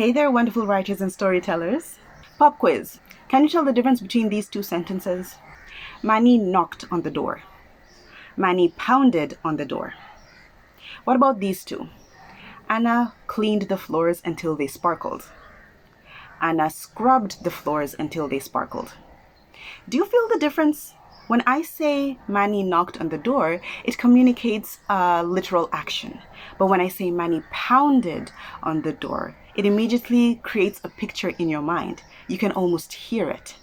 Hey there, wonderful writers and storytellers. Pop quiz. Can you tell the difference between these two sentences? Manny knocked on the door. Manny pounded on the door. What about these two? Anna cleaned the floors until they sparkled. Anna scrubbed the floors until they sparkled. Do you feel the difference? When I say Manny knocked on the door, it communicates a literal action. But when I say Manny pounded on the door, it immediately creates a picture in your mind. You can almost hear it.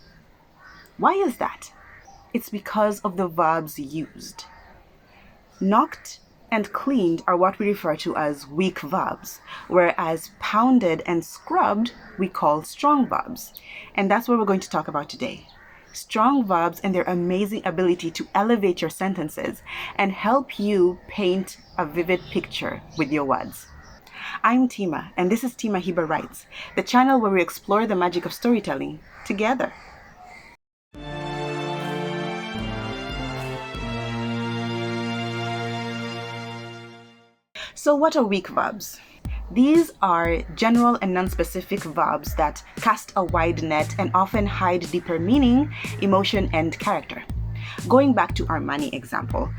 Why is that? It's because of the verbs used. Knocked and cleaned are what we refer to as weak verbs, whereas pounded and scrubbed we call strong verbs. And that's what we're going to talk about today. Strong verbs and their amazing ability to elevate your sentences and help you paint a vivid picture with your words. I'm Tima, and this is Tima Hiba Writes, the channel where we explore the magic of storytelling together. So what are weak verbs? These are general and non-specific verbs that cast a wide net and often hide deeper meaning, emotion, and character. Going back to our Manny example,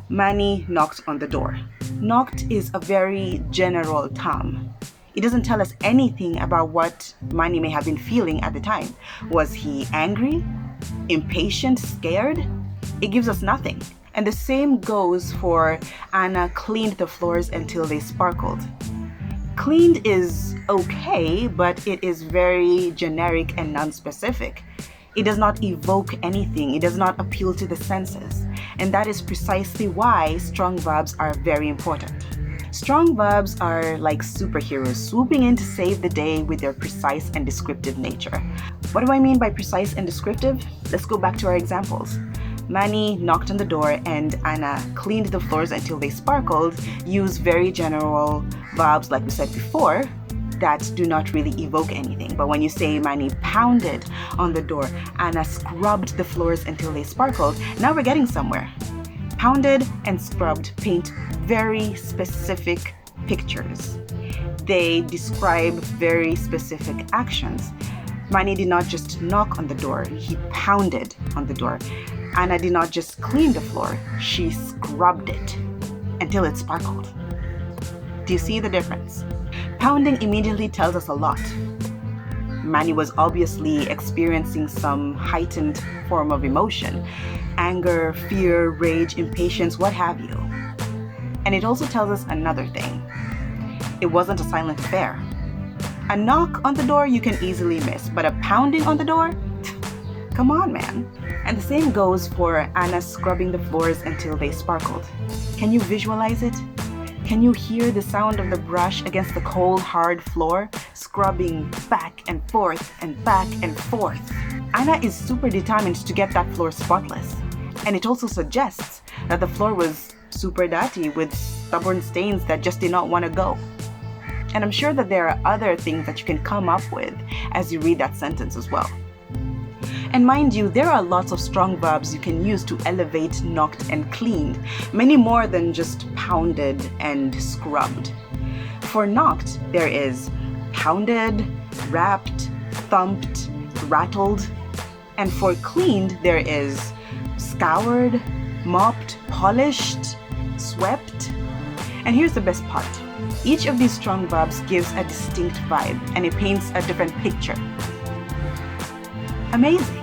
Manny knocked on the door. Knocked is a very general term. It doesn't tell us anything about what Manny may have been feeling at the time. Was he angry, impatient, scared? It gives us nothing. And the same goes for Anna cleaned the floors until they sparkled. Cleaned is okay, but it is very generic and non-specific. It does not evoke anything. It does not appeal to the senses. And that is precisely why strong verbs are very important. Strong verbs are like superheroes swooping in to save the day with their precise and descriptive nature. What do I mean by precise and descriptive? Let's go back to our examples. Manny knocked on the door and Anna cleaned the floors until they sparkled use very general verbs, like we said before, that do not really evoke anything. But when you say Manny pounded on the door, Anna scrubbed the floors until they sparkled, now we're getting somewhere. Pounded and scrubbed paint very specific pictures. They describe very specific actions. Manny did not just knock on the door, he pounded on the door. Anna did not just clean the floor, she scrubbed it until it sparkled. Do you see the difference? Pounding immediately tells us a lot. Manny was obviously experiencing some heightened form of emotion, anger, fear, rage, impatience, what have you. And it also tells us another thing. It wasn't a silent affair. A knock on the door you can easily miss, but a pounding on the door? Come on, man. And the same goes for Anna scrubbing the floors until they sparkled. Can you visualize it? Can you hear the sound of the brush against the cold, hard floor, scrubbing back and forth and back and forth? Anna is super determined to get that floor spotless. And it also suggests that the floor was super dirty with stubborn stains that just did not want to go. And I'm sure that there are other things that you can come up with as you read that sentence as well. And mind you, there are lots of strong verbs you can use to elevate knocked and cleaned, many more than just pounded and scrubbed. For knocked, there is pounded, rapped, thumped, rattled. And for cleaned, there is scoured, mopped, polished, swept. And here's the best part. Each of these strong verbs gives a distinct vibe and it paints a different picture. Amazing.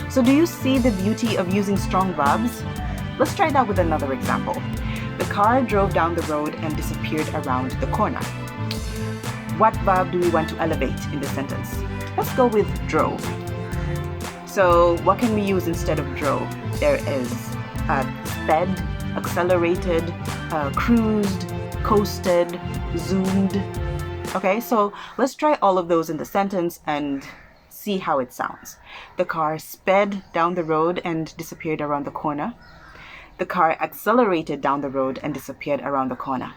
So do you see the beauty of using strong verbs? Let's try that with another example. The car drove down the road and disappeared around the corner. What verb do we want to elevate in this sentence? Let's go with drove. So what can we use instead of drove? There is sped, accelerated, cruised, coasted, zoomed. Okay, so let's try all of those in the sentence and see how it sounds. The car sped down the road and disappeared around the corner. The car accelerated down the road and disappeared around the corner.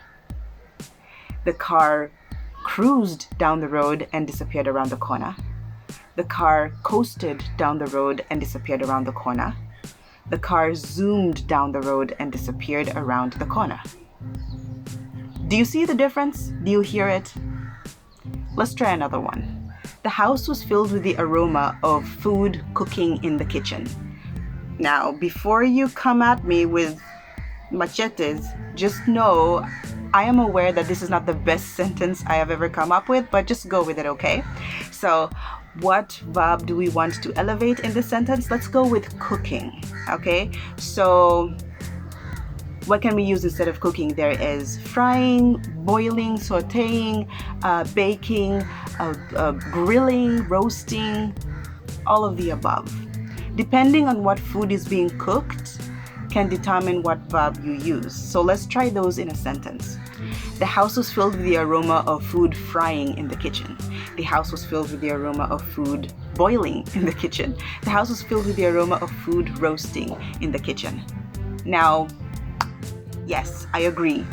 The car cruised down the road and disappeared around the corner. The car coasted down the road and disappeared around the corner. The car zoomed down the road and disappeared around the corner. Do you see the difference? Do you hear it? Let's try another one. The house was filled with the aroma of food cooking in the kitchen. Now, before you come at me with machetes, just know I am aware that this is not the best sentence I have ever come up with, but just go with it, okay? So, what verb do we want to elevate in this sentence? Let's go with cooking, okay? So, what can we use instead of cooking? There is frying, boiling, sauteing, baking, grilling, roasting, all of the above. Depending on what food is being cooked can determine what verb you use. So let's try those in a sentence. The house was filled with the aroma of food frying in the kitchen. The house was filled with the aroma of food boiling in the kitchen. The house was filled with the aroma of food roasting in the kitchen. Now, yes, I agree.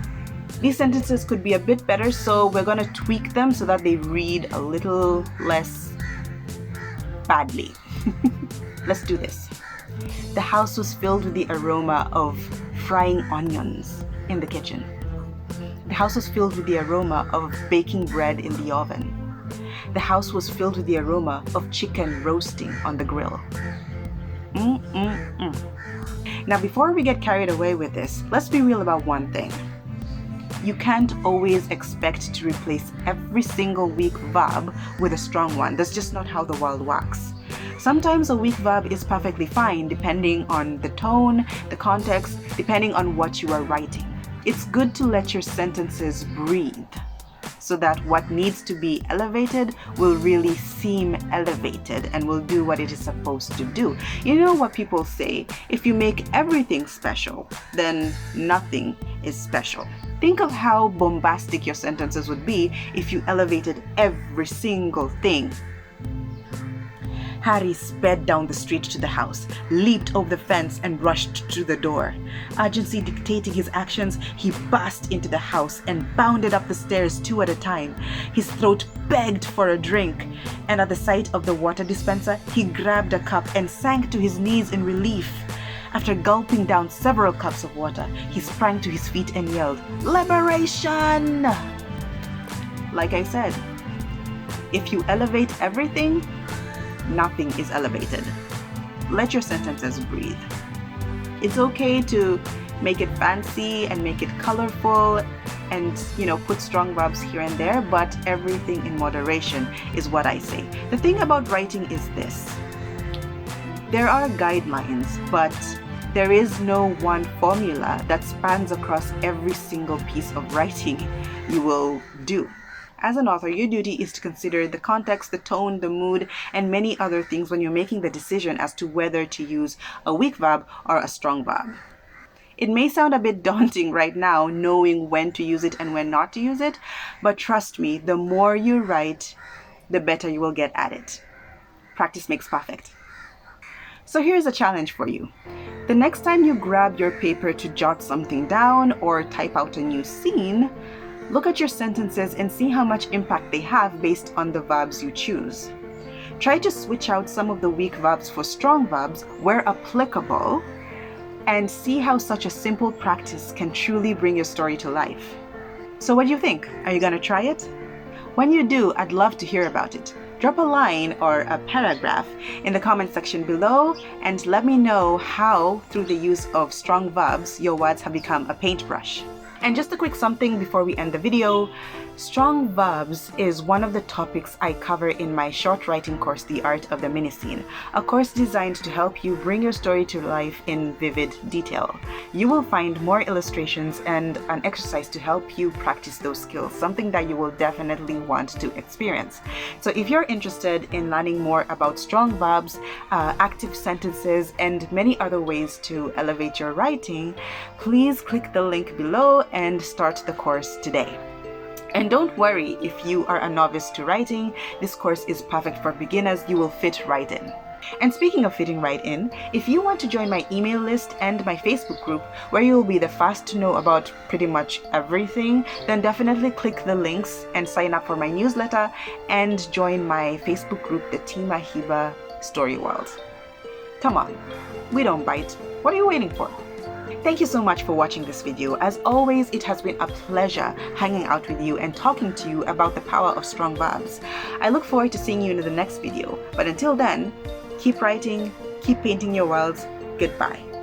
These sentences could be a bit better, so we're going to tweak them so that they read a little less badly. Let's do this. The house was filled with the aroma of frying onions in the kitchen. The house was filled with the aroma of baking bread in the oven. The house was filled with the aroma of chicken roasting on the grill. Now, before we get carried away with this, let's be real about one thing. You can't always expect to replace every single weak verb with a strong one. That's just not how the world works. Sometimes a weak verb is perfectly fine depending on the tone, the context, depending on what you are writing. It's good to let your sentences breathe so that what needs to be elevated will really seem elevated and will do what it is supposed to do. You know what people say, if you make everything special, then nothing is special. Think of how bombastic your sentences would be if you elevated every single thing. Harry sped down the street to the house, leaped over the fence and rushed to the door. Urgency dictating his actions, he burst into the house and bounded up the stairs 2 at a time. His throat begged for a drink, and at the sight of the water dispenser, he grabbed a cup and sank to his knees in relief. After gulping down several cups of water, he sprang to his feet and yelled, "Liberation!" Like I said, if you elevate everything, nothing is elevated. Let your sentences breathe. It's okay to make it fancy and make it colorful and, put strong verbs here and there, but everything in moderation is what I say. The thing about writing is this. There are guidelines, but there is no one formula that spans across every single piece of writing you will do. As an author, your duty is to consider the context, the tone, the mood, and many other things when you're making the decision as to whether to use a weak verb or a strong verb. It may sound a bit daunting right now, knowing when to use it and when not to use it, but trust me, the more you write, the better you will get at it. Practice makes perfect. So here's a challenge for you. The next time you grab your paper to jot something down or type out a new scene, look at your sentences and see how much impact they have based on the verbs you choose. Try to switch out some of the weak verbs for strong verbs where applicable, and see how such a simple practice can truly bring your story to life. So what do you think? Are you going to try it? When you do, I'd love to hear about it. Drop a line or a paragraph in the comment section below and let me know how, through the use of strong verbs, your words have become a paintbrush. And just a quick something before we end the video. Strong verbs is one of the topics I cover in my short writing course, The Art of the Miniscene, a course designed to help you bring your story to life in vivid detail. You will find more illustrations and an exercise to help you practice those skills, something that you will definitely want to experience. So if you're interested in learning more about strong verbs, active sentences, and many other ways to elevate your writing, please click the link below and start the course today. And don't worry if you are a novice to writing, this course is perfect for beginners. You will fit right in. And speaking of fitting right in, if you want to join my email list and my Facebook group, where you will be the first to know about pretty much everything, then definitely click the links and sign up for my newsletter and join my Facebook group, the Team Ahiba Story World. Come on, we don't bite. What are you waiting for? Thank you so much for watching this video. As always, it has been a pleasure hanging out with you and talking to you about the power of strong verbs. I look forward to seeing you in the next video. But until then, keep writing, keep painting your worlds. Goodbye.